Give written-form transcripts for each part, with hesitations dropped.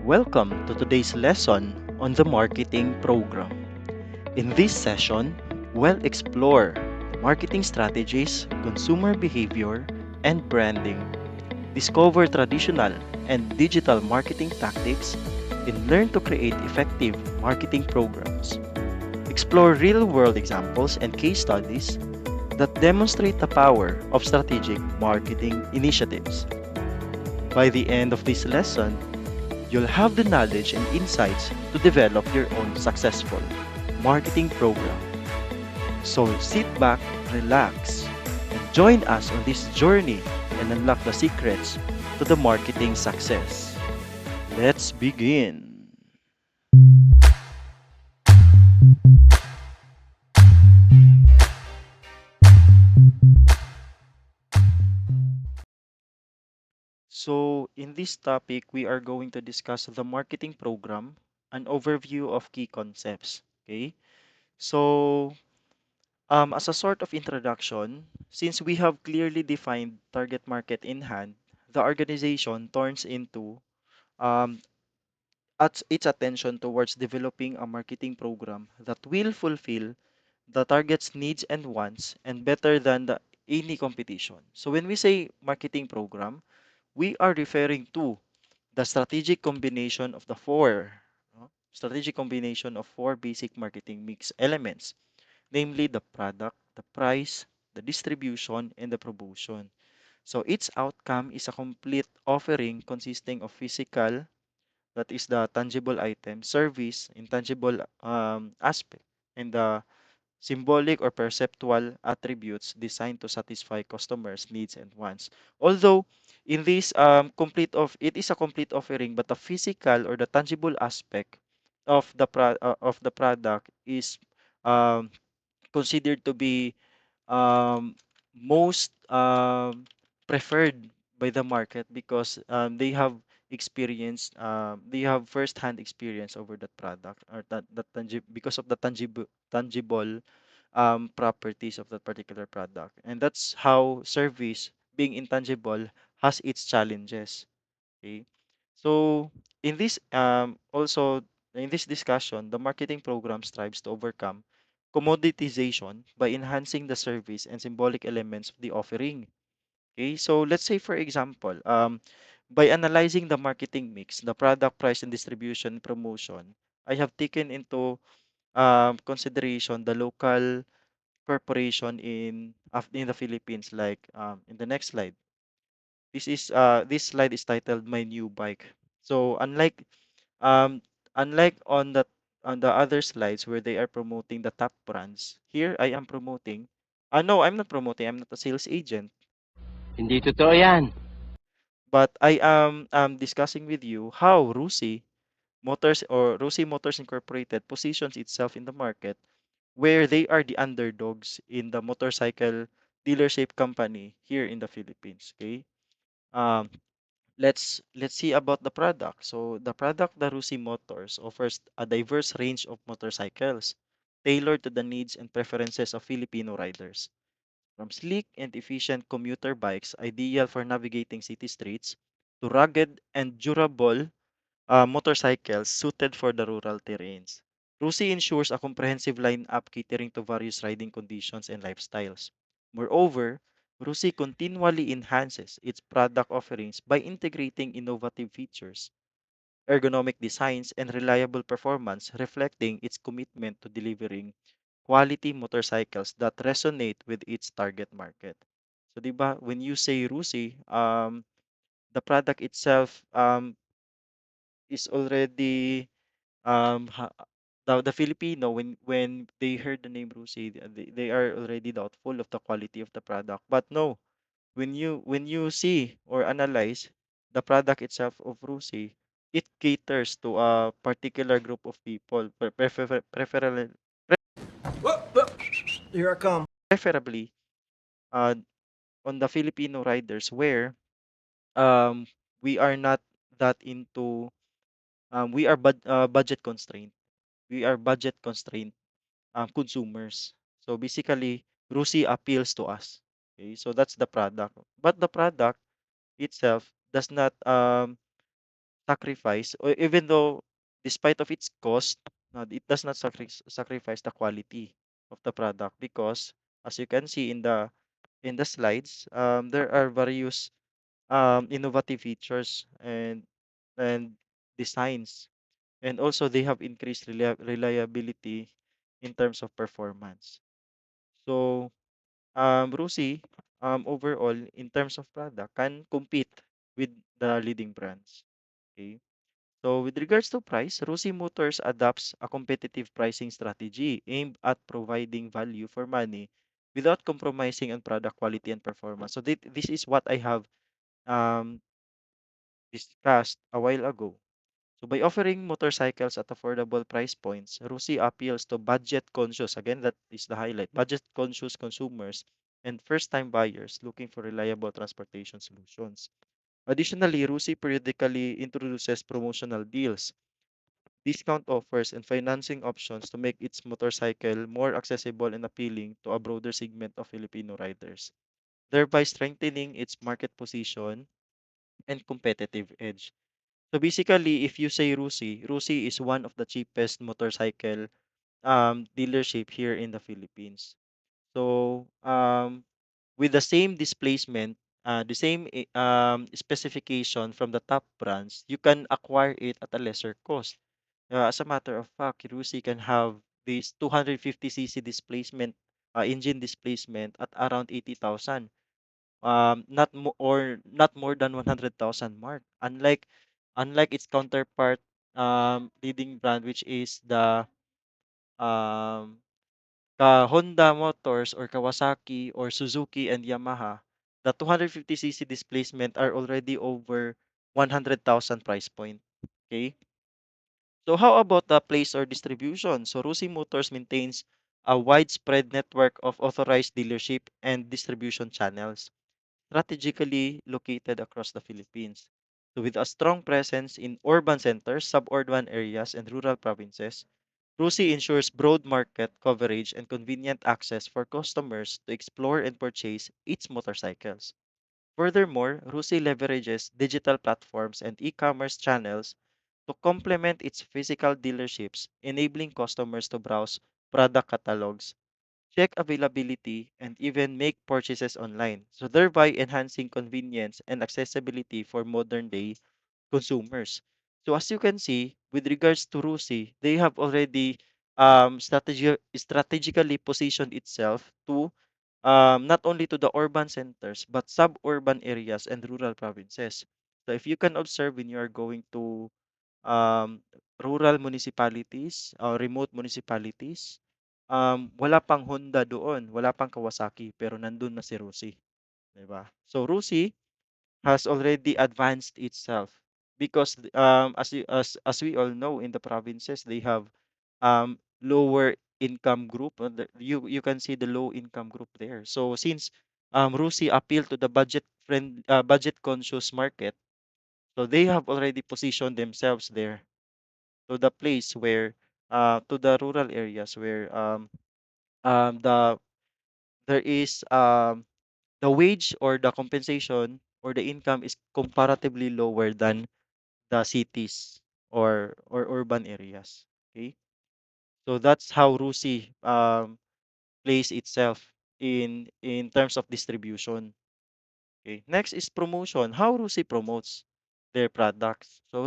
Welcome to today's lesson on the marketing program. In this session, we'll explore marketing strategies, consumer behavior, and branding. Discover traditional and digital marketing tactics and learn to create effective marketing programs. Explore real world examples and case studies that demonstrate the power of strategic marketing initiatives. By the end of this lesson, you'll have the knowledge and insights to develop your own successful marketing program. So sit back, relax, and join us on this journey and unlock the secrets to the marketing success. Let's begin. So, in this topic, we are going to discuss the marketing program, an overview of key concepts. Okay, so as a sort of introduction, since we have clearly defined target market in hand, the organization turns into um, its attention towards developing a marketing program that will fulfill the target's needs and wants and better than any competition. So when we say marketing program, we are referring to the strategic combination of four basic marketing mix elements, namely the product, the price, the distribution, and the promotion. So its outcome is a complete offering consisting of physical, that is the tangible item, service, intangible aspect, and the symbolic or perceptual attributes designed to satisfy customers' needs and wants. Although in this it is a complete offering, but the physical or the tangible aspect of the product is um, considered to be um, most preferred by the market because they have first-hand experience over that product or because of the tangible properties of that particular product. And that's how service, being intangible, has its challenges. Okay. So in this discussion, the marketing program strives to overcome commoditization by enhancing the service and symbolic elements of the offering. Okay, so let's say for example, by analyzing the marketing mix, the product, price, and distribution promotion, I have taken into consideration the local corporation in the Philippines. Like in the next slide, this slide is titled "My New Bike." So um unlike on the other slides where they are promoting the top brands, here I am promoting. No, I'm not promoting. I'm not a sales agent, Hindi totoo yan. but I am discussing with you how Rusi Motors Incorporated positions itself in the market where they are the underdogs in the motorcycle dealership company here in the Philippines. Okay. Um, let's see about the product. So the product, the Rusi Motors, offers a diverse range of motorcycles tailored to the needs and preferences of Filipino riders. From sleek and efficient commuter bikes ideal for navigating city streets to rugged and durable motorcycles suited for the rural terrains. Rusi ensures a comprehensive lineup catering to various riding conditions and lifestyles. Moreover, Rusi continually enhances its product offerings by integrating innovative features, ergonomic designs, and reliable performance, reflecting its commitment to delivering quality motorcycles that resonate with its target market. So, 'di ba, when you say Rusi, the product itself is already um ha- the Filipino, when they heard the name Rusi, they are already doubtful of the quality of the product. But no, when you see or analyze the product itself of Rusi, it caters to a particular group of people, Here I come. preferably uh, on the Filipino riders where um we are not that into budget constrained. We are budget constrained consumers. So basically, Rusi appeals to us. Okay, so that's the product. But the product itself does not sacrifice, or even though despite of its cost, it does not sacrifice the quality of the product, because as you can see in the slides, there are various innovative features and designs, and also they have increased reliability in terms of performance. So Rusi, overall in terms of product can compete with the leading brands. Okay. So with regards to price, Rusi Motors adopts a competitive pricing strategy aimed at providing value for money without compromising on product quality and performance. So this is what I have um, discussed a while ago. So by offering motorcycles at affordable price points, Rusi appeals to budget conscious, again that is the highlight, budget conscious consumers and first time buyers looking for reliable transportation solutions. Additionally, Rusi periodically introduces promotional deals, discount offers, and financing options to make its motorcycle more accessible and appealing to a broader segment of Filipino riders, thereby strengthening its market position and competitive edge. So basically, if you say Rusi, Rusi is one of the cheapest motorcycle dealership here in the Philippines. So with the same displacement, the same specification from the top brands, you can acquire it at a lesser cost. As a matter of fact, Rusi can have this 250cc displacement, engine displacement at around 80,000. Not more than 100,000 mark. Unlike its counterpart leading brand, which is the um Honda Motors or Kawasaki or Suzuki and Yamaha, the 250cc displacement are already over 100,000 price point. Okay. So how about the place or distribution? So Rusi Motors maintains a widespread network of authorized dealership and distribution channels, strategically located across the Philippines. So with a strong presence in urban centers, suburban areas, and rural provinces, Rusi ensures broad market coverage and convenient access for customers to explore and purchase its motorcycles. Furthermore, Rusi leverages digital platforms and e-commerce channels to complement its physical dealerships, enabling customers to browse product catalogs, check availability, and even make purchases online, so thereby enhancing convenience and accessibility for modern day consumers. So as you can see, with regards to Rusi, they have already strategically positioned itself to not only to the urban centers but suburban areas and rural provinces. So if you can observe when you are going to um, rural municipalities or remote municipalities, wala pang Honda doon, wala pang Kawasaki, pero nandun na si Rusi, 'di ba? So Rusi has already advanced itself because as we all know, in the provinces they have lower income group. You can see the low income group there. So since Rusi appeal to the budget conscious market, so they have already positioned themselves there to the place where to the rural areas where the there is the wage or the compensation or the income is comparatively lower than the cities or urban areas. Okay, so that's how Rusi plays itself in terms of distribution. Okay, next is promotion. How Rusi promotes their products. So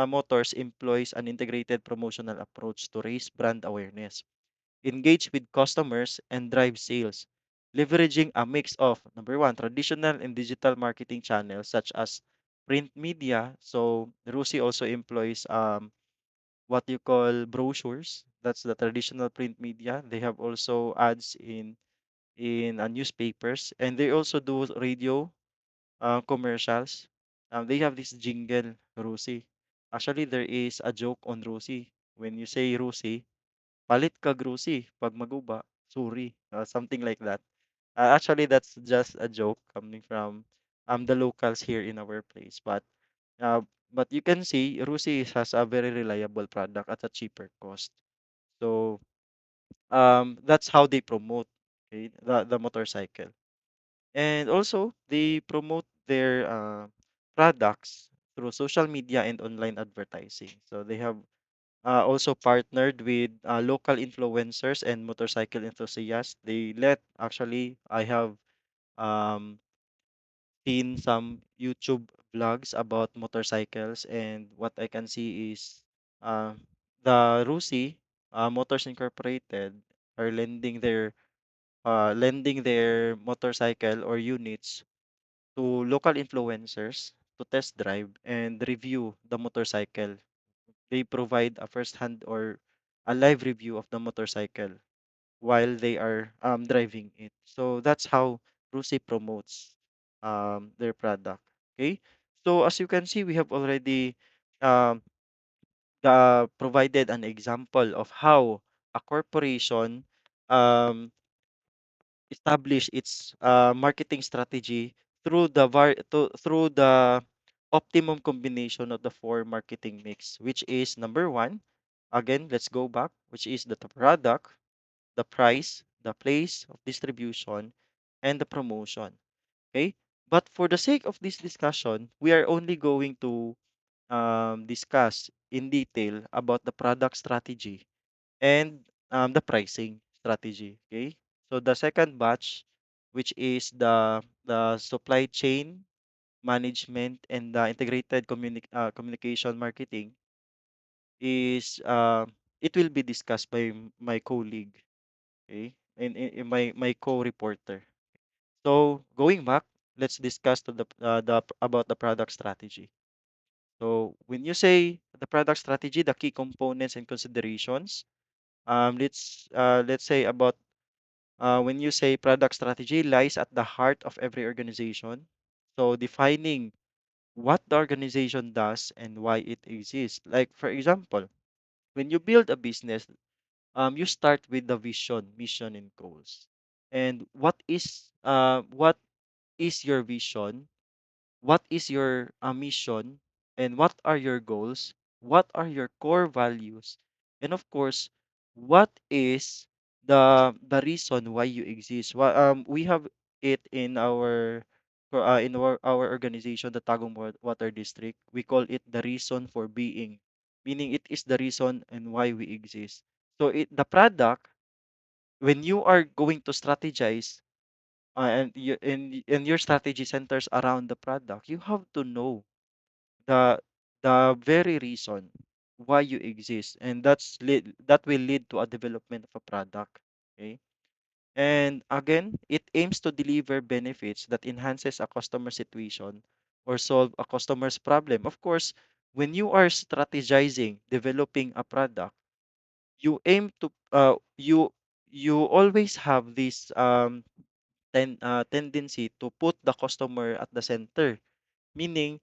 Motors employs an integrated promotional approach to raise brand awareness, engage with customers, and drive sales, leveraging a mix of number one, traditional and digital marketing channels such as print media. So Rusi also employs what you call brochures. That's the traditional print media. They have also ads in newspapers, and they also do radio commercials. They have this jingle, Rusi. Actually, there is a joke on Rusi. When you say Rusi, palit kag Rusi, pag maguba, suri, something like that. Actually, that's just a joke coming from the locals here in our place. Uh, but you can see Rusi has a very reliable product at a cheaper cost. So that's how they promote, okay, the motorcycle. And also they promote their products through social media and online advertising. So they have also partnered with local influencers and motorcycle enthusiasts. They let actually I have um, seen some YouTube vlogs about motorcycles, and what I can see is uh, the Rusi Motors Incorporated are lending their motorcycle or units to local influencers to test drive and review the motorcycle. They provide a first-hand or a live review of the motorcycle while they are driving it. So that's how Rusi promotes their product. Okay. So as you can see, we have already um, provided an example of how a corporation um, establish its marketing strategy through the optimum combination of the four marketing mix, which is number one. Again, let's go back, which is the product, the price, the place of distribution, and the promotion. Okay. But for the sake of this discussion, we are only going to discuss in detail about the product strategy and the pricing strategy. Okay. So the second batch, which is the supply chain management and the integrated communication marketing, is it will be discussed by my colleague. Okay, and my co-reporter. So going back, let's discuss to the about the product strategy. So when you say the product strategy, the key components and considerations, let's say about when you say product strategy lies at the heart of every organization. So defining what the organization does and why it exists. Like for example, when you build a business, you start with the vision, mission, and goals. And what is your vision? What is your mission? And what are your goals? What are your core values? And of course, what is the reason why you exist? We have it in our organization, the Water District. We call it the reason for being, meaning it is the reason and why we exist. So the product, when you are going to strategize, and your strategy centers around the product, you have to know the very reason why you exist, and that will lead to a development of a product. Okay. And again, it aims to deliver benefits that enhances a customer situation or solve a customer's problem. Of course, when you are strategizing developing a product, you aim to you always have this tendency to put the customer at the center. Meaning,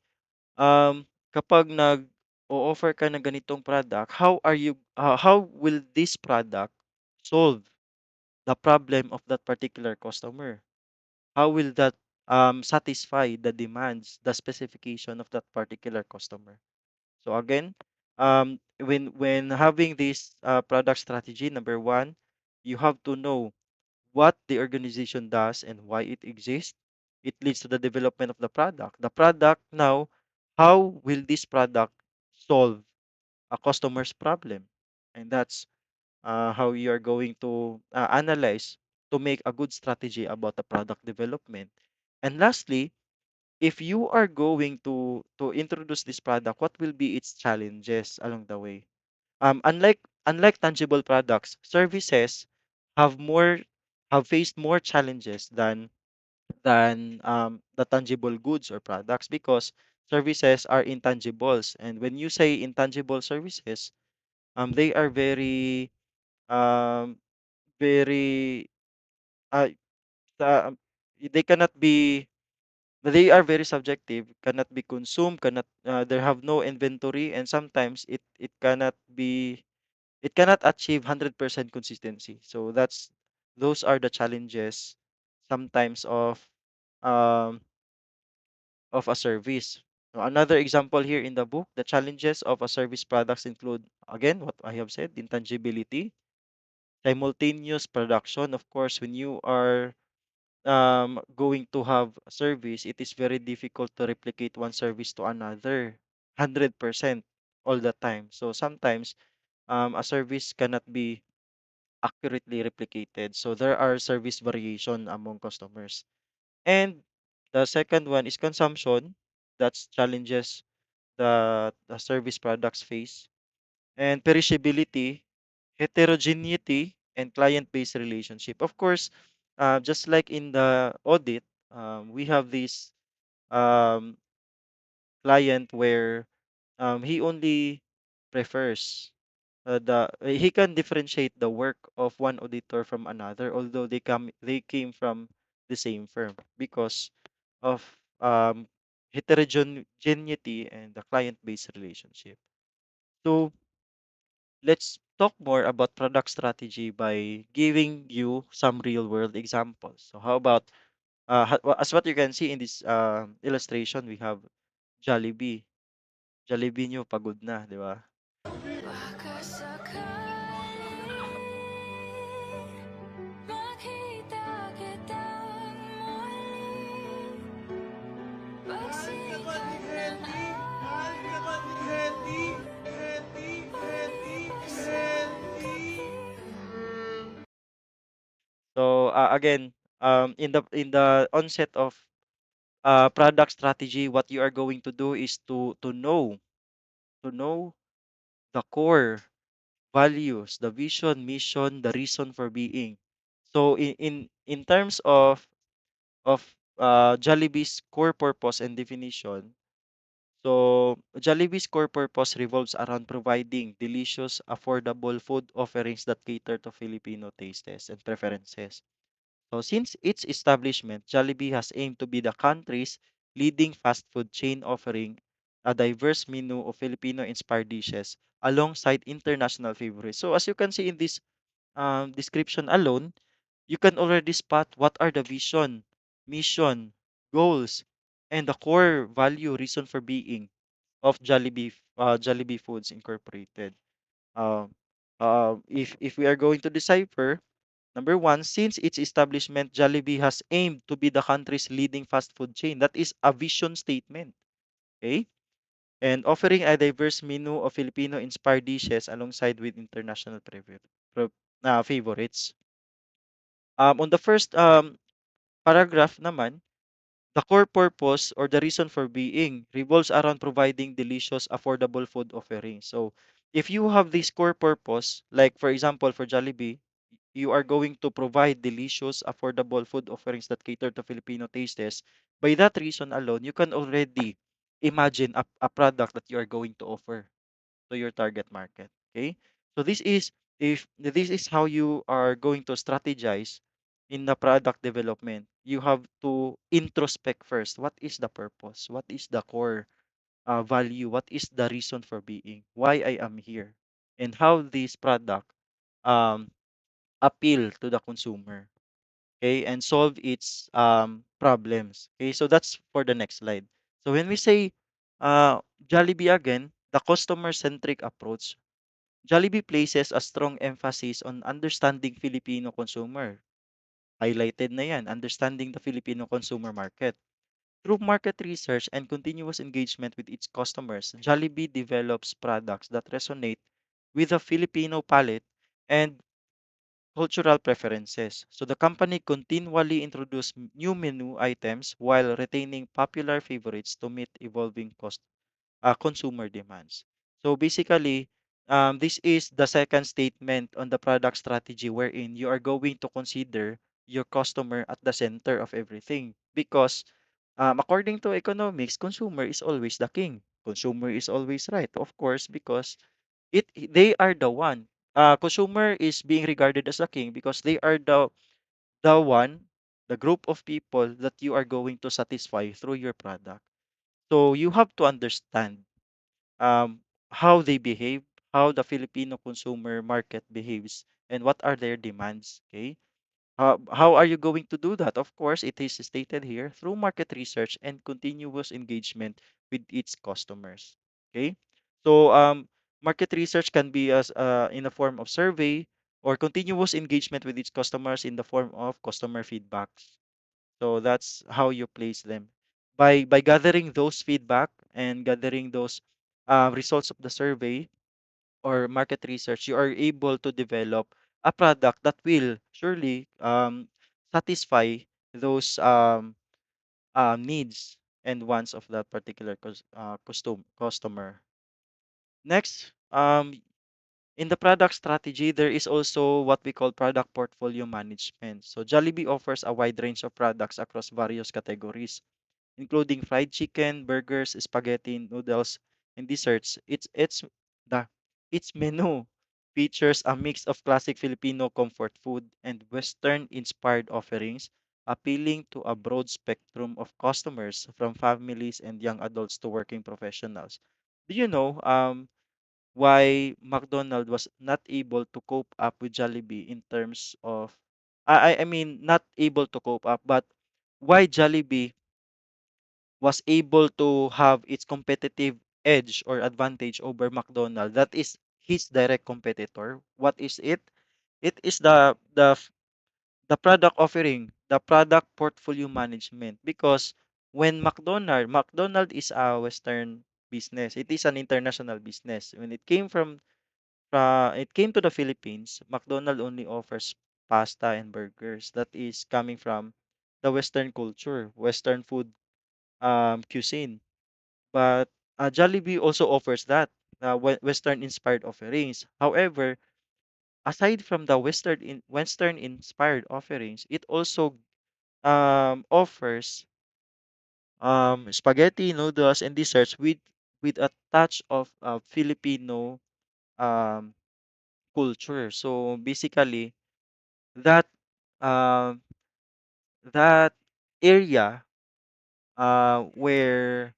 kapag nag-o-offer ka ng ganitong product, how will this product solve the problem of that particular customer? How will that satisfy the demands, the specification of that particular customer? So again, when having this product strategy, number one, you have to know what the organization does and why it exists. It leads to the development of the product. The product now, how will this product solve a customer's problem? And that's how you are going to analyze to make a good strategy about the product development. And lastly, if you are going to introduce this product, what will be its challenges along the way? Unlike tangible products, services have more have faced more challenges than the tangible goods or products, because services are intangibles. And when you say intangible services, they are um, very uh, uh, they cannot be they are very subjective, cannot be consumed, cannot they have no inventory, and sometimes it cannot achieve 100% consistency. So those are the challenges sometimes um of a service. So another example here in the book, the challenges of a service products include, again, what I have said, intangibility, simultaneous production. Of course, when you are going to have a service, it is very difficult to replicate one service to another. 100% all the time. So sometimes a service cannot be accurately replicated. So there are service variation among customers. And the second one is consumption. That's challenges the service products face. And perishability, heterogeneity, and client-based relationship. Of course, just like in the audit, we have this um, client where he only prefers he can differentiate the work of one auditor from another, although they came from the same firm because of heterogeneity and the client-based relationship. So let's talk more about product strategy by giving you some real-world examples. So how about as what you can see in this illustration, we have Jollibee. Jollibee nyo pagod na, di ba? Baka sakali makita kitang muli pagsikat ng So again, in the onset of product strategy, what you are going to do is to know the core values, the vision, mission, the reason for being. So in terms of Jollibee's core purpose and definition, so Jollibee's core purpose revolves around providing delicious, affordable food offerings that cater to Filipino tastes and preferences. So since its establishment, Jollibee has aimed to be the country's leading fast food chain, offering a diverse menu of Filipino-inspired dishes alongside international favorites. So as you can see in this description alone, you can already spot what are the vision, mission, goals, and the core value reason for being of Jollibee Foods Incorporated. Um, if we are going to decipher, number one, since its establishment, Jollibee has aimed to be the country's leading fast food chain. That is a vision statement. Okay? And offering a diverse menu of Filipino-inspired dishes alongside with international favorites. On the first paragraph naman, the core purpose or the reason for being revolves around providing delicious, affordable food offerings. So, if you have this core purpose, like for example, for Jollibee, you are going to provide delicious, affordable food offerings that cater to Filipino tastes. By that reason alone, you can already imagine a product that you are going to offer to your target market. Okay? So this is how you are going to strategize in the product development. You have to introspect first. What is the purpose? What is the core value? What is the reason for being? Why I am here? And how this product um, appeal to the consumer? Okay, and solve its problems. Okay, so that's for the next slide. So when we say Jollibee again, the customer-centric approach, Jollibee places a strong emphasis on understanding Filipino consumer. Highlighted na yan, understanding the Filipino consumer market. Through market research and continuous engagement with its customers, Jollibee develops products that resonate with the Filipino palate and cultural preferences. So the company continually introduce new menu items while retaining popular favorites to meet evolving consumer demands. So basically, this is the second statement on the product strategy wherein you are going to consider your customer at the center of everything because according to economics, consumer is always the king. Consumer is always right, of course, because they are the one. Consumer is being regarded as a king because they are the one, the group of people that you are going to satisfy through your product. So you have to understand um, how they behave, how the Filipino consumer market behaves, and what are their demands. Okay, how are you going to do that? Of course, it is stated here through market research and continuous engagement with its customers. Okay, so market research can be as in the form of survey or continuous engagement with its customers in the form of customer feedbacks. So that's how you place them by gathering those feedback and gathering those results of the survey or market research, you are able to develop a product that will surely satisfy those needs and wants of that particular customer. Next, in the product strategy, there is also what we call product portfolio management. So Jollibee offers a wide range of products across various categories, including fried chicken, burgers, spaghetti, noodles, and desserts. The its menu features a mix of classic Filipino comfort food and Western inspired offerings, appealing to a broad spectrum of customers from families and young adults to working professionals. Do you know why McDonald was not able to cope up with Jollibee in terms of I mean not able to cope up, but why Jollibee was able to have its competitive edge or advantage over McDonald? That is his direct competitor. What is it? It is the product offering, the product portfolio management. Because when McDonald is a Western business. It is an international business. When it came to the Philippines, McDonald only offers pasta and burgers. That is coming from the Western culture, Western food cuisine. But Jollibee also offers that Western inspired offerings. However, aside from the Western inspired offerings, it also offers spaghetti, noodles, and desserts with a touch of Filipino um, culture. So basically, that um that area where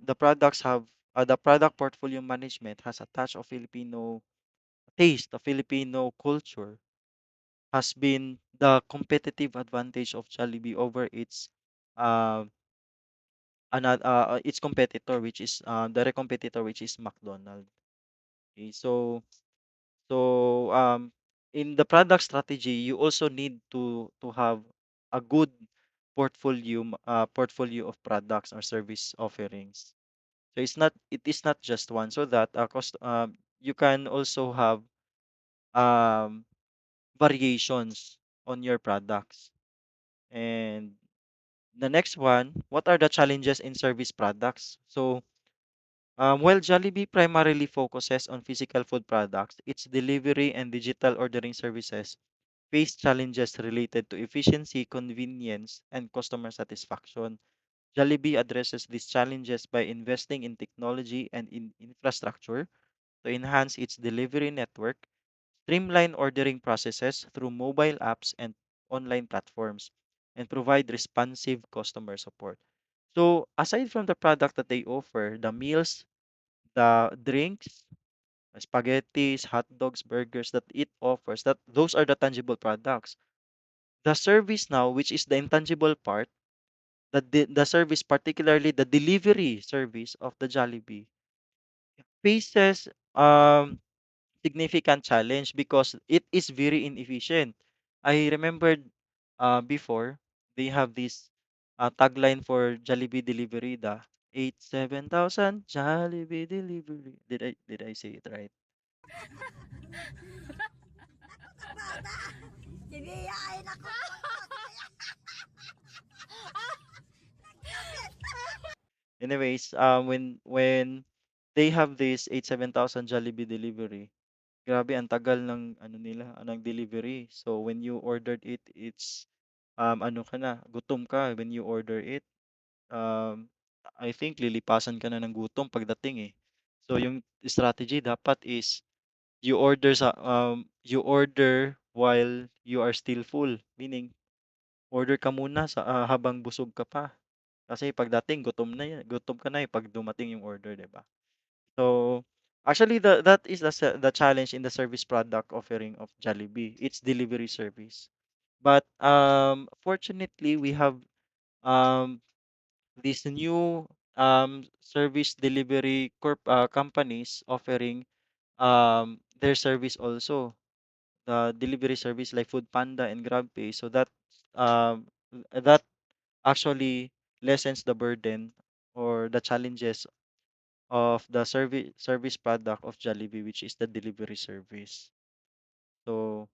the product portfolio management has a touch of Filipino taste, of Filipino culture, has been the competitive advantage of Jollibee over uh, its competitor, which is direct competitor, which is McDonald's. Okay, so in the product strategy, you also need to have a good portfolio of products or service offerings. So it is not just one. So that you can also have um, variations on your products. And the next one, what are the challenges in service products? So while Jollibee primarily focuses on physical food products, its delivery and digital ordering services face challenges related to efficiency, convenience, and customer satisfaction. Jollibee addresses these challenges by investing in technology and in infrastructure to enhance its delivery network, streamline ordering processes through mobile apps and online platforms, and provide responsive customer support. So, aside from the product that they offer, the meals, the drinks, spaghettis, hot dogs, burgers that it offers, that those are the tangible products. The service now, which is the intangible part, the service, particularly the delivery service of the Jollibee, faces significant challenge because it is very inefficient. I remembered before they have this tagline for Jollibee delivery, the 87,000 Jollibee delivery. Did I say it right? Anyways, when they have this 87,000 Jollibee delivery, grabe ang tagal ng ano nila, ng delivery. So when you ordered it, it's ano ka na, gutom ka when you order it. Um, I think lilipasan ka na ng gutom pagdating eh. So yung strategy dapat is you order while you are still full, meaning order ka muna habang busog ka pa. Kasi pagdating gutom ka na eh pag dumating yung order, 'di ba? So actually that is the challenge in the service product offering of Jollibee. It's delivery service. But fortunately we have um these new service delivery companies offering their service also, the delivery service like Food Panda and GrabPay. So that actually lessens the burden or the challenges of the service product of Jollibee, which is the delivery service. So,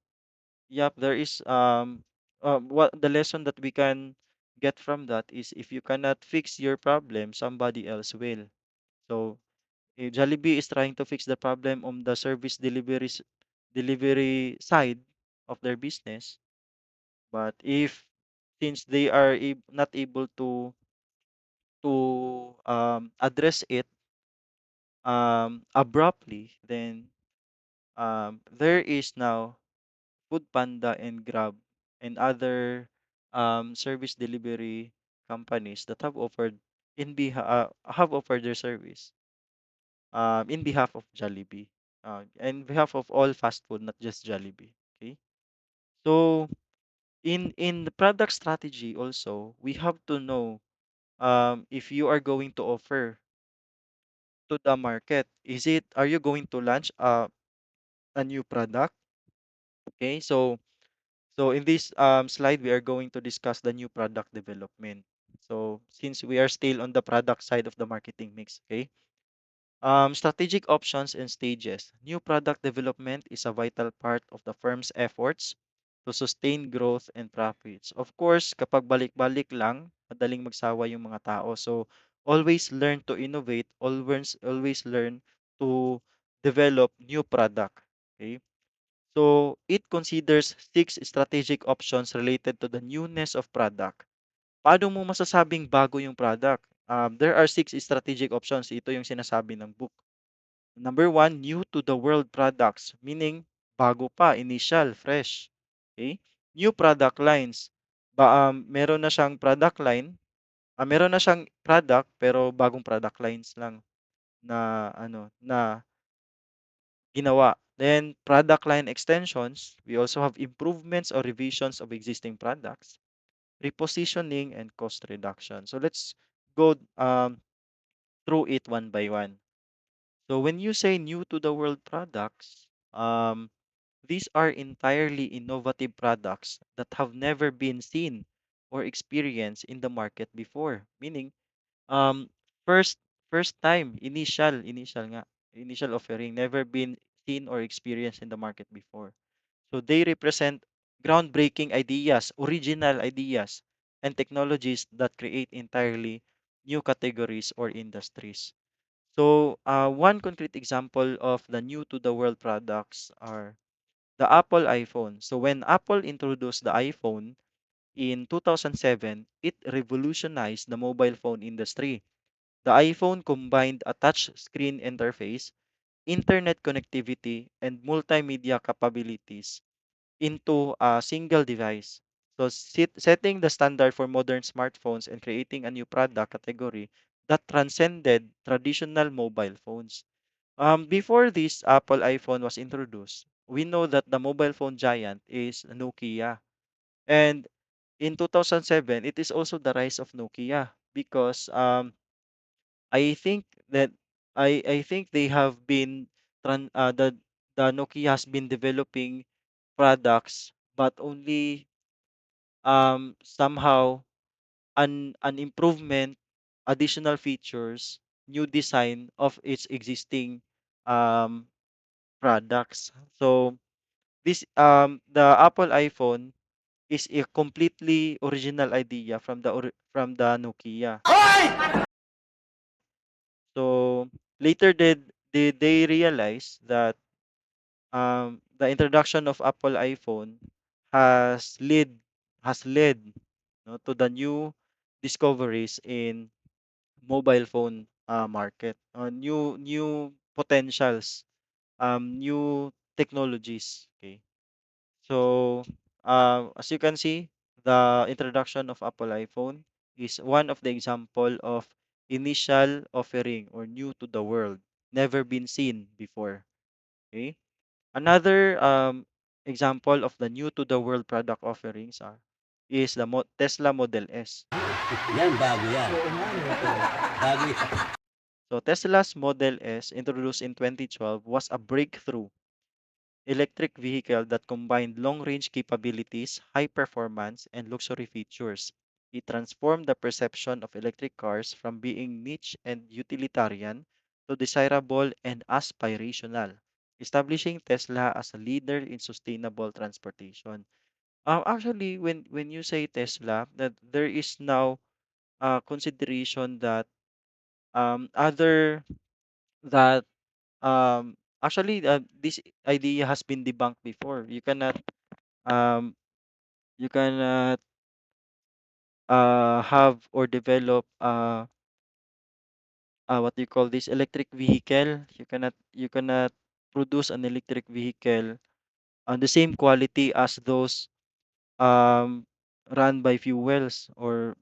yep, there is what the lesson that we can get from that is if you cannot fix your problem, somebody else will. So, if Jollibee is trying to fix the problem on the service delivery side of their business, but if since they are not able to address it abruptly, then there is now Food Panda and Grab and other service delivery companies that have offered their service in behalf of Jollibee, in behalf of all fast food, not just Jollibee. Okay, so in the product strategy also, we have to know if you are going to offer to the market, are you going to launch a new product? Okay, so in this slide, we are going to discuss the new product development. So since we are still on the product side of the marketing mix, okay? Strategic options and stages. New product development is a vital part of the firm's efforts to sustain growth and profits. Of course, kapag balik-balik lang, madaling magsawa yung mga tao. So always learn to innovate, always learn to develop new product. Okay? So, it considers 6 strategic options related to the newness of product. Paano mo masasabing bago yung product? There are 6 strategic options. Ito yung sinasabi ng book. Number 1, new to the world products, meaning bago pa, initial, fresh. Okay? New product lines. Meron na siyang product line, meron na siyang product pero bagong product lines lang na ginawa. Then, product line extensions, we also have improvements or revisions of existing products, repositioning, and cost reduction. So, let's go through it one by one. So, when you say new to the world products, these are entirely innovative products that have never been seen or experienced in the market before. Meaning, Um, first first time, initial offering, never been seen or experienced in the market before. So they represent groundbreaking ideas, original ideas, and technologies that create entirely new categories or industries. So one concrete example of the new to the world products are the Apple iPhone. So when Apple introduced the iPhone in 2007, it revolutionized the mobile phone industry. The iPhone combined a touch screen interface, internet connectivity, and multimedia capabilities into a single device. So, setting the standard for modern smartphones and creating a new product category that transcended traditional mobile phones. Before this Apple iPhone was introduced, we know that the mobile phone giant is Nokia. And in 2007, it is also the rise of Nokia because I think that I think they have been tran the Nokia has been developing products but only somehow an improvement, additional features, new design of its existing um products. So this the Apple iPhone is a completely original idea from the Nokia. So later did they realize that the introduction of Apple iPhone has led has led no, to the new discoveries in mobile phone market, new potentials, new technologies. Okay, so as you can see, the introduction of Apple iPhone is one of the example of initial offering or new to the world, never been seen before. Okay. Another example of the new to the world product offerings is the Tesla Model S. Yan, bago yan. Bago yan. So Tesla's Model S, introduced in 2012, was a breakthrough electric vehicle that combined long-range capabilities, high performance, and luxury features. It transformed the perception of electric cars from being niche and utilitarian to desirable and aspirational, establishing Tesla as a leader in sustainable transportation. Actually, when you say Tesla, that there is now consideration that other that actually this idea has been debunked before. Um you cannot have or develop what do you call this, electric vehicle. You cannot produce an electric vehicle on the same quality as those um run by fuels or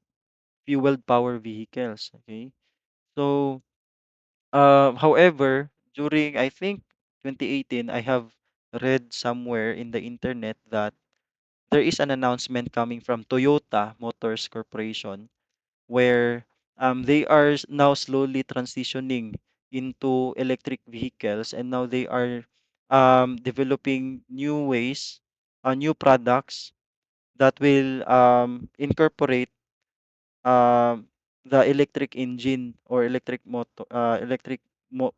fueled power vehicles. Okay, so however, during I think 2018, I have read somewhere in the internet that there is an announcement coming from Toyota Motors Corporation where they are now slowly transitioning into electric vehicles, and now they are developing new ways, new products that will incorporate um, the electric engine or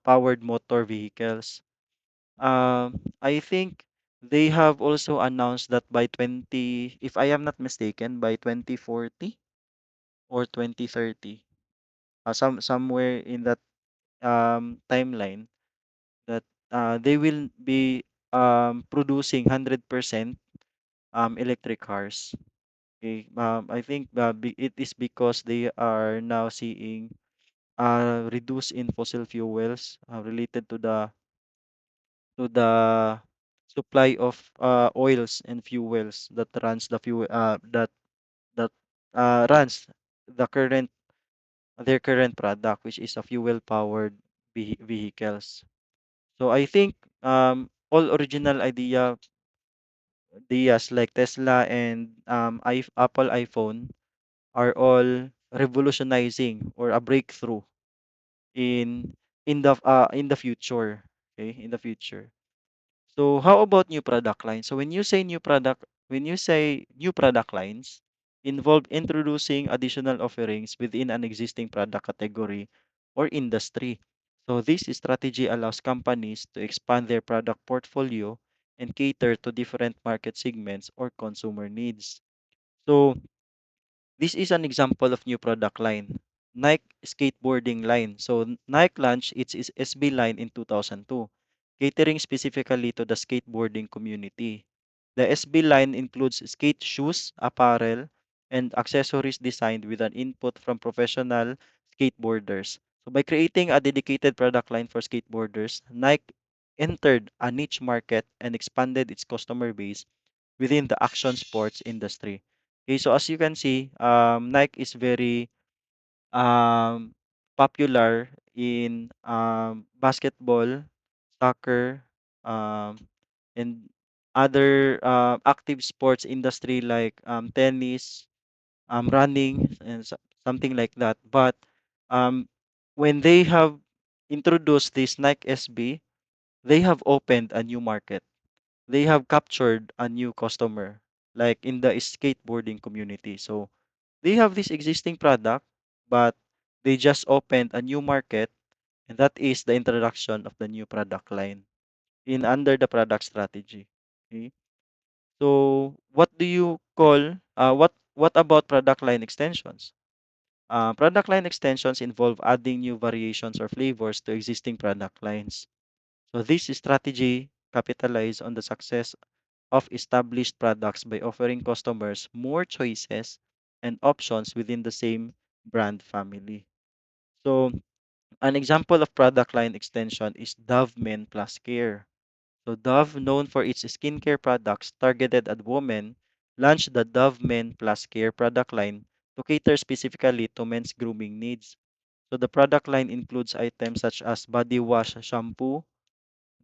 powered motor vehicles. I think they have also announced that by 20, if I am not mistaken, by 2040 or 2030, somewhere in that timeline, that they will be producing 100% electric cars. Okay, I think it is because they are now seeing reduce in fossil fuels related to the supply of oils and fuels that runs the fuel that runs the current their current product, which is a fuel powered vehicles. So I think all original ideas like Tesla and Apple iPhone are all revolutionizing or a breakthrough in in the future. Okay, in the future. So how about new product lines? So when you say new product lines, involve introducing additional offerings within an existing product category or industry. So this strategy allows companies to expand their product portfolio and cater to different market segments or consumer needs. So this is an example of new product line. Nike skateboarding line. So Nike launched its SB line in 2002, catering specifically to the skateboarding community. The SB line includes skate shoes, apparel, and accessories designed with an input from professional skateboarders. So by creating a dedicated product line for skateboarders, Nike entered a niche market and expanded its customer base within the action sports industry. Okay, so as you can see, Nike is very um, popular in basketball, soccer, um, and other active sports industry like tennis, running, and something like that. But um, when they have introduced this Nike SB, they have opened a new market. They have captured a new customer, like in the skateboarding community. So they have this existing product, but they just opened a new market, and that is the introduction of the new product line in under the product strategy. Okay. So what do you call what about product line extensions? Product line extensions involve adding new variations or flavors to existing product lines. So this strategy capitalize on the success of established products by offering customers more choices and options within the same brand family. So, an example of product line extension is Dove Men Plus Care. So, Dove, known for its skincare products targeted at women, launched the Dove Men Plus Care product line to cater specifically to men's grooming needs. So, the product line includes items such as body wash, shampoo,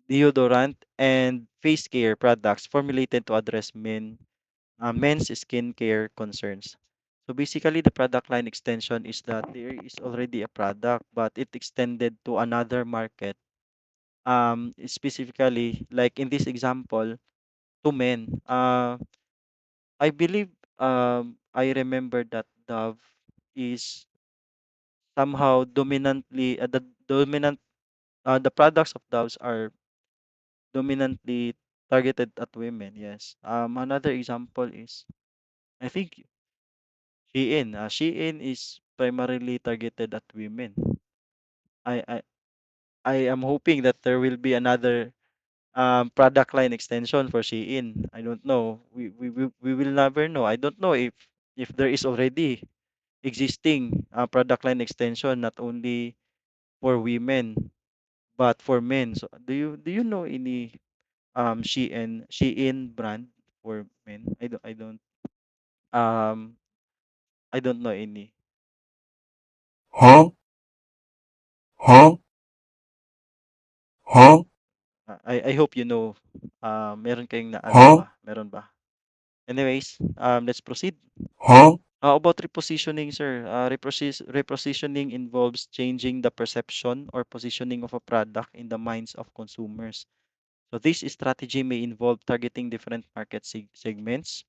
deodorant, and face care products formulated to address men's skincare concerns. So basically, the product line extension is that there is already a product, but it extended to another market. Specifically, like in this example, to men. I believe I remember that Dove is somehow dominantly the dominant. the products of Doves are dominantly targeted at women. Yes. Another example is I think Shein. Shein is primarily targeted at women. I I I am hoping that there will be another product line extension for Shein. I don't know. We will never know. I don't know if there is already existing product line extension not only for women but for men. So do you know any Shein brand for men? Um I don't know any. Huh? Huh? Huh? I hope you know. Meron kayong naalam Huh? ba? Meron ba? Anyways, let's proceed. Huh? How about repositioning, sir? Repositioning involves changing the perception or positioning of a product in the minds of consumers. So this strategy may involve targeting different market segments,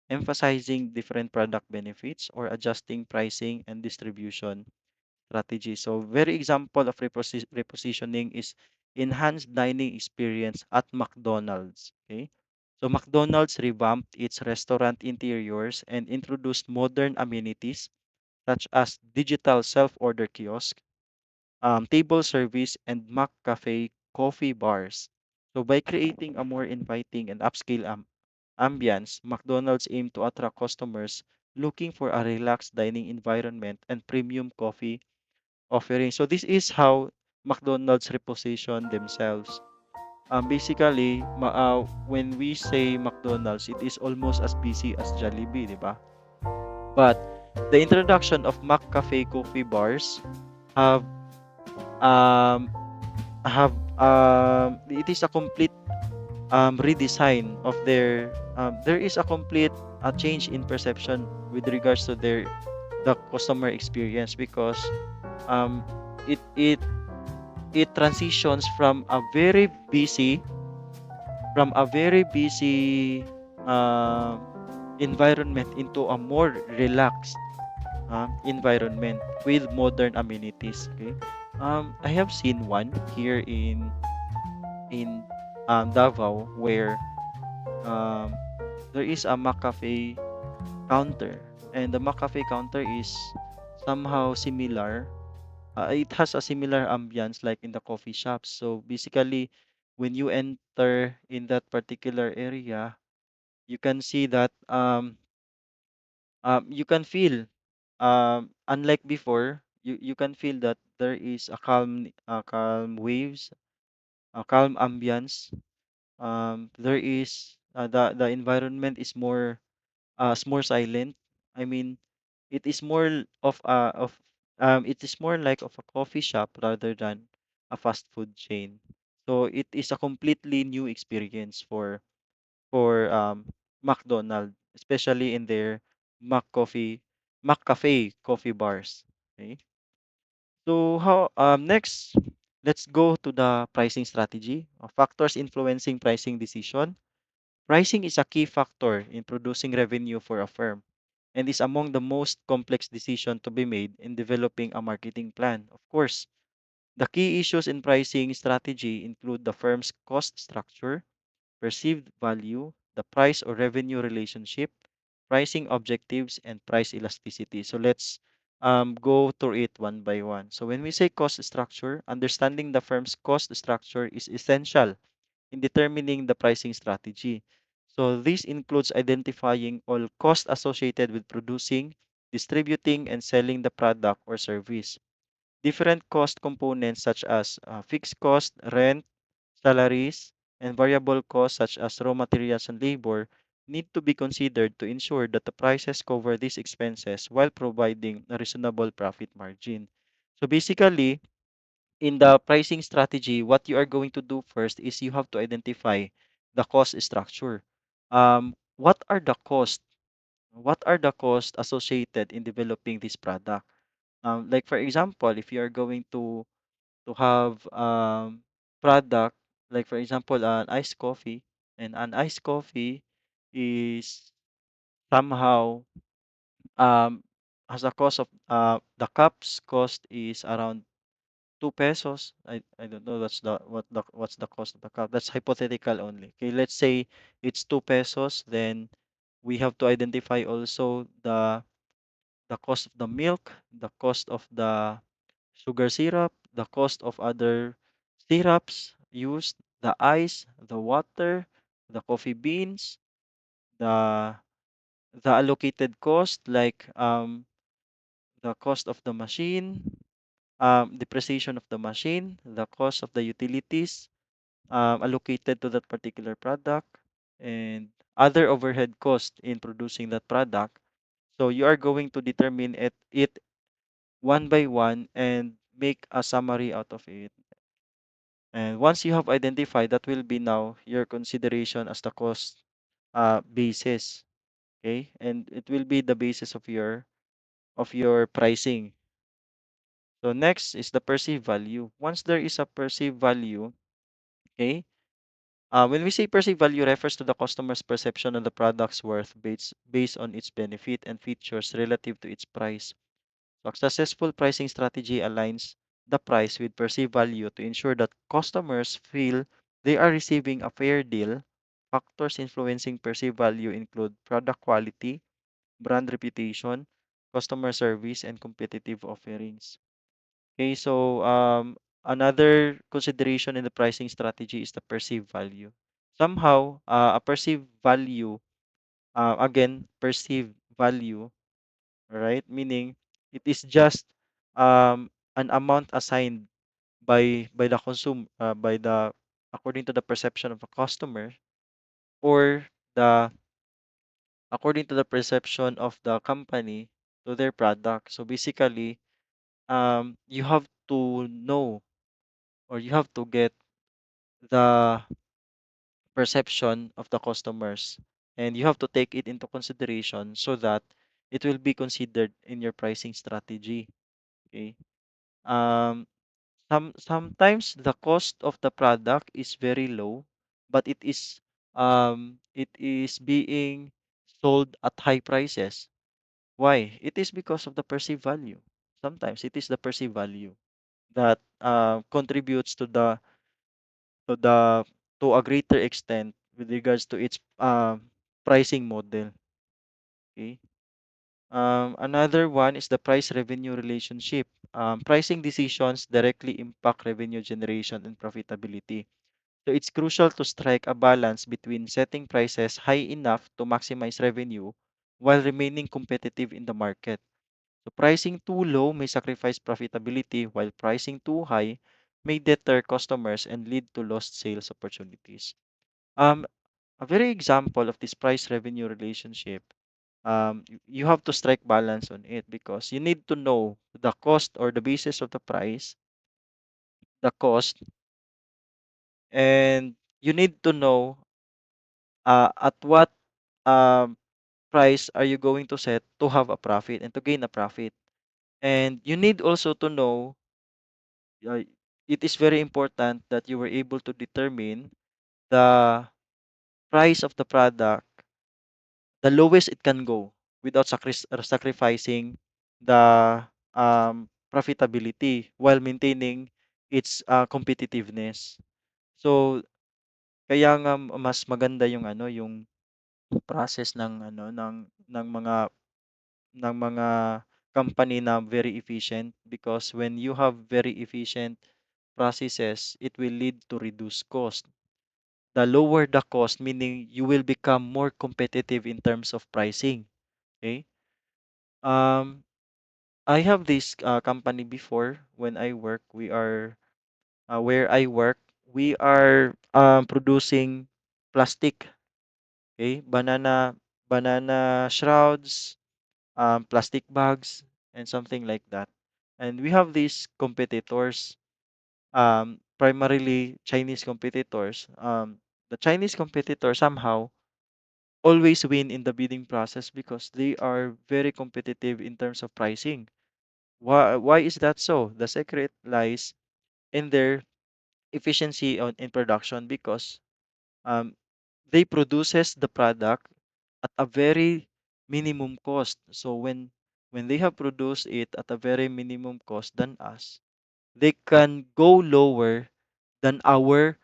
emphasizing different product benefits, or adjusting pricing and distribution strategy. So very example of repositioning is enhanced dining experience at McDonald's. Okay. So McDonald's revamped its restaurant interiors and introduced modern amenities such as digital self-order kiosk, table service, and McCafe coffee bars. So by creating a more inviting and upscale ambience, McDonald's aimed to attract customers looking for a relaxed dining environment and premium coffee offering. So this is how McDonald's reposition themselves. Basically, when we say McDonald's, it is almost as busy as Jollibee, di ba? But the introduction of McCafe coffee bars have um it is a complete redesign of their there is a complete change in perception with regards to the customer experience because um it it it transitions from a very busy environment into a more relaxed environment with modern amenities. Okay, I have seen one here in Davao where um, there is a McCafe counter, and the McCafe counter is somehow similar. It has a similar ambience like in the coffee shops. So basically, when you enter in that particular area, you can see that you can feel unlike before, you can feel that there is a calm waves, a calm ambience. There is the environment is more silent. I mean, it is more it is more like of a coffee shop rather than a fast food chain. So it is a completely new experience for McDonald, especially in their McCafe coffee bars. Okay. So how next, let's go to the pricing strategy. Factors influencing pricing decision. Pricing is a key factor in producing revenue for a firm and is among the most complex decisions to be made in developing a marketing plan. Of course, the key issues in pricing strategy include the firm's cost structure, perceived value, the price or revenue relationship, pricing objectives, and price elasticity. So let's go through it one by one. So when we say cost structure, understanding the firm's cost structure is essential in determining the pricing strategy. So this includes identifying all costs associated with producing, distributing, and selling the product or service. Different cost components such as fixed cost, rent, salaries, and variable costs such as raw materials and labor need to be considered to ensure that the prices cover these expenses while providing a reasonable profit margin. So basically, in the pricing strategy, what you are going to do first is you have to identify the cost structure. What are the costs? What are the costs associated in developing this product? Like for example, if you are going to have product like for example an iced coffee, and an iced coffee is somehow um has a cost of the cups cost is around 2 pesos. I don't know what's the cost of the cup. That's hypothetical only. Okay, let's say it's 2 pesos, then we have to identify also the cost of the milk, the cost of the sugar syrup, the cost of other syrups used, the ice, the water, the coffee beans, the the allocated cost like the cost of the machine, depreciation of the machine, the cost of the utilities allocated to that particular product, and other overhead costs in producing that product. So you are going to determine it one by one and make a summary out of it. And once you have identified, that will be now your consideration as the cost basis. Okay, and it will be the basis of your pricing. So next is the perceived value. Once there is a perceived value, okay, when we say perceived value refers to the customer's perception of the product's worth based on its benefit and features relative to its price. So a successful pricing strategy aligns the price with perceived value to ensure that customers feel they are receiving a fair deal. Factors influencing perceived value include product quality, brand reputation, customer service, and competitive offerings. Okay, so another consideration in the pricing strategy is the perceived value. Somehow, a perceived value, again, perceived value, right? Meaning it is just an amount assigned by the by the according to the perception of a customer, or the according to the perception of the company to their product. So basically, you have to know, or you have to get the perception of the customers, and you have to take it into consideration so that it will be considered in your pricing strategy. Okay. Um, sometimes the cost of the product is very low, but it is being sold at high prices. Why? It is because of the perceived value. Sometimes it is the perceived value that contributes to the to a greater extent with regards to its pricing model. Okay. Another one is the price revenue relationship. Pricing decisions directly impact revenue generation and profitability. So it's crucial to strike a balance between setting prices high enough to maximize revenue while remaining competitive in the market. So pricing too low may sacrifice profitability, while pricing too high may deter customers and lead to lost sales opportunities. Um, a very example of this price revenue relationship, you have to strike balance on it because you need to know the cost or the basis of the price, the cost, and you need to know at what um, price are you going to set to have a profit and to gain a profit. And you need also to know, uh, it is very important that you were able to determine the price of the product, the lowest it can go without sacrificing the profitability while maintaining its competitiveness. So kaya nga mas maganda yung yung process ng mga company na very efficient, because when you have very efficient processes, it will lead to reduced cost. The lower the cost, meaning you will become more competitive in terms of pricing. Okay. Um, I have this company before when I work. We are where I work. We are producing plastic. Okay, banana shrouds, plastic bags, and something like that. And we have these competitors, primarily Chinese competitors. The Chinese competitor somehow always win in the bidding process because they are very competitive in terms of pricing. Why is that so? The secret lies in their efficiency in production, because um, they produces the product at a very minimum cost. So when they have produced it at a very minimum cost than us, they can go lower than our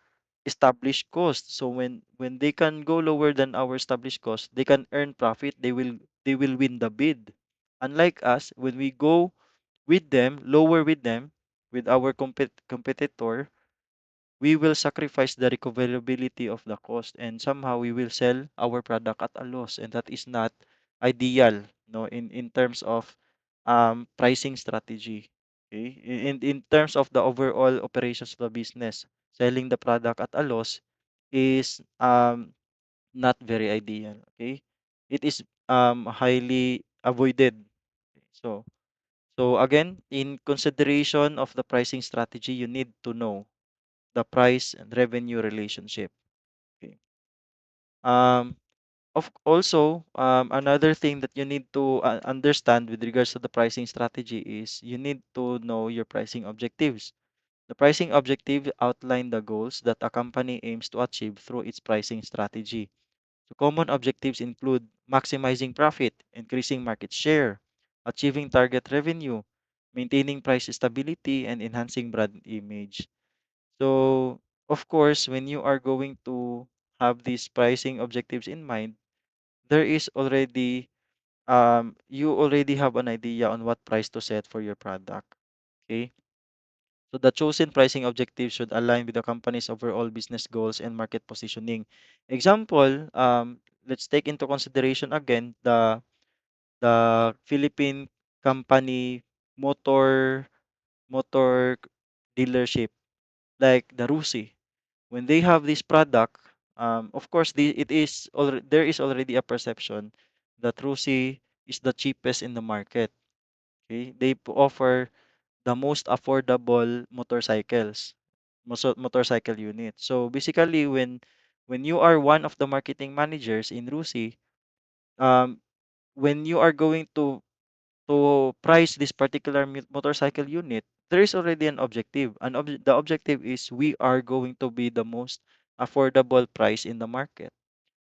established cost. So when they can go lower than our established cost, they can earn profit. They will win the bid. Unlike us, when we go with them, lower with them, with our competitor, we will sacrifice the recoverability of the cost, and somehow we will sell our product at a loss, and that is not ideal, no, in terms of pricing strategy. Okay, in terms of the overall operations of the business, selling the product at a loss is not very ideal. Okay, it is highly avoided. So again, in consideration of the pricing strategy, you need to know the price and revenue relationship. Okay. Um, also, another thing that you need to understand with regards to the pricing strategy is you need to know your pricing objectives. The pricing objective outline the goals that a company aims to achieve through its pricing strategy. So common objectives include maximizing profit, increasing market share, achieving target revenue, maintaining price stability, and enhancing brand image. So, of course, when you are going to have these pricing objectives in mind, there is already you already have an idea on what price to set for your product. Okay? So the chosen pricing objective should align with the company's overall business goals and market positioning. Example, let's take into consideration again the Philippine company motor motor dealership like the Rusi. When they have this product, of course, there is already a perception that Rusi is the cheapest in the market. Okay, they offer the most affordable motorcycle unit. So basically, when you are one of the marketing managers in Rusi, um, when you are going to price this particular motorcycle unit, there is already an objective. The objective is we are going to be the most affordable price in the market.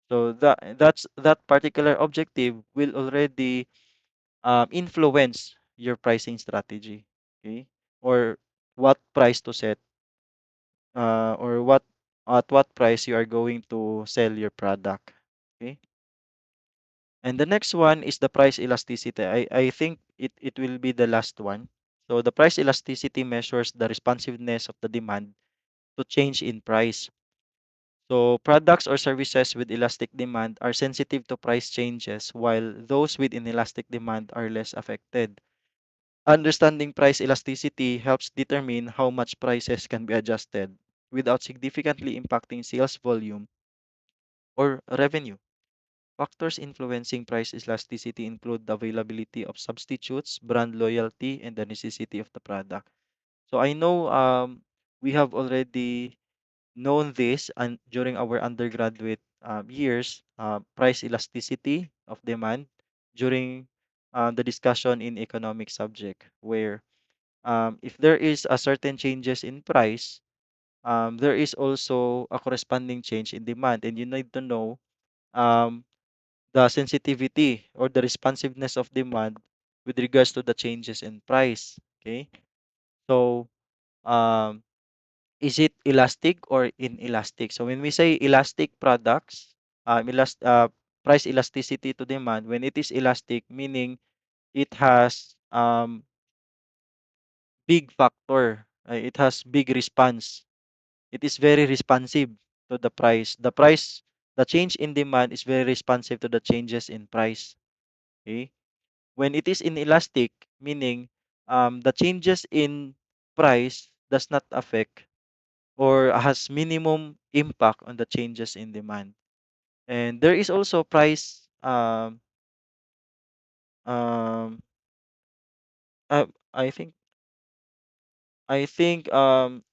So that particular objective will already influence your pricing strategy. Okay, or what price to set, or what at what price you are going to sell your product. Okay. And the next one is the price elasticity. I think it will be the last one. So the price elasticity measures the responsiveness of the demand to change in price. So products or services with elastic demand are sensitive to price changes, while those with inelastic demand are less affected. Understanding price elasticity helps determine how much prices can be adjusted without significantly impacting sales volume or revenue. Factors influencing price elasticity include the availability of substitutes, brand loyalty, and the necessity of the product. So I know we have already known this and during our undergraduate years, price elasticity of demand during the discussion in economic subject, where if there is a certain changes in price, there is also a corresponding change in demand, and you need to know um, the sensitivity or the responsiveness of demand with regards to the changes in price. Okay, so um, is it elastic or inelastic? So when we say elastic products, price elasticity to demand, when it is elastic, meaning it has big factor, it has big response. It is very responsive to the price. The change in demand is very responsive to the changes in price. Okay. When it is inelastic, meaning the changes in price does not affect or has minimum impact on the changes in demand. And there is also price um I think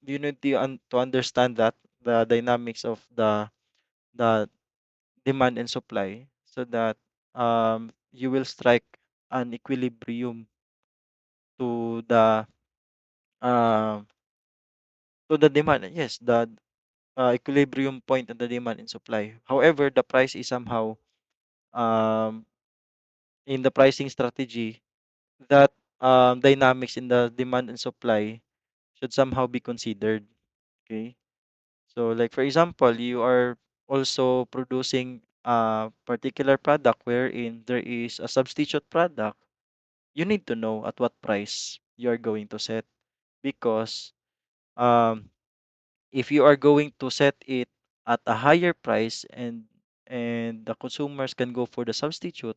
you need to understand that the dynamics of the demand and supply, so that you will strike an equilibrium to uh, the demand. Yes, the equilibrium point of the demand and supply. However, the price is somehow um, in the pricing strategy, that dynamics in the demand and supply. should somehow be considered. Okay. So like for example, you are also producing a particular product wherein there is a substitute product, you need to know at what price you are going to set, because um, if you are going to set it at a higher price and the consumers can go for the substitute,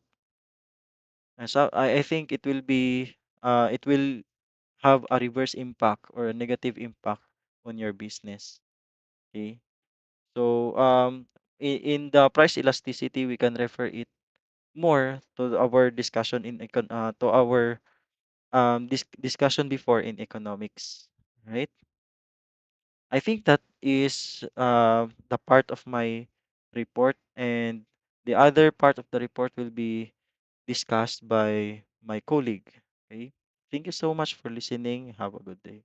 so I think it will have a reverse impact or a negative impact on your business. Okay. So in the price elasticity, we can refer it more to our discussion to our discussion before in economics, right? I think that is the part of my report, and the other part of the report will be discussed by my colleague. Okay. Thank you so much for listening. Have a good day.